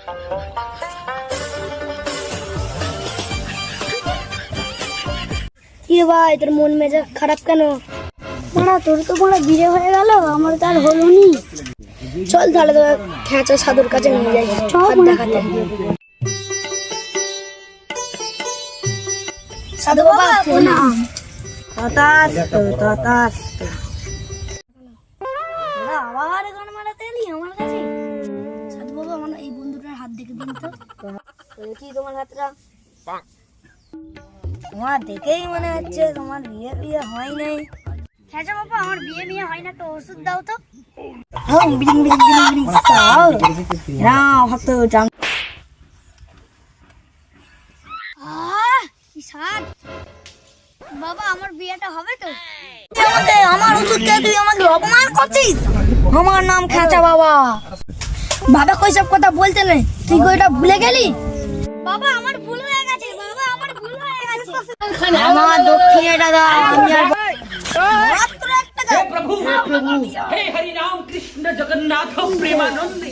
কি ভাই তোর মন মেজাজ খারাপ কেন? মারা তোর তো বড় বিয়ে হয়ে গেল, আমার তো আর হলো নি। চল তাহলে তো খেঁচা সাধুর কাছে নিয়ে যাই, চল দেখাতে। সাধু বাবা প্রণাম। তথাস্তু তথাস্তু। আবার গান মারাতে এলি আমার কাছে? সাধু বাবা আমার এই বন্ধুটার হাত দেখে দিন তো। কি তোমার হাতটা? তোমার দেখেই মনে হচ্ছে তোমার বিয়ে বিয়ে হয় নাই। হ্যাঁ বাবা, আমার বিয়ে বিয়ে হয় না, তো ওষুধ দাও তো। বাবা আমার বিয়েটা হবে তো? আমার ওষুধ খেয়ে তুই আমাকে অপমান করছিস? আমার নাম খেঁচা বাবা। বাবা কই সব কথা বলতে নেই, তুই ওইটা ভুলে গেলি? বাবা আমার ভুল হয়ে গেছে, বাবা আমার ভুল হয়ে গেছে। আমার দক্ষিণেটা দাও, আমি আর মাত্র একটা দাও। प्रभु हे हरि राम कृष्ण जगन्नाथ प्रेमानंद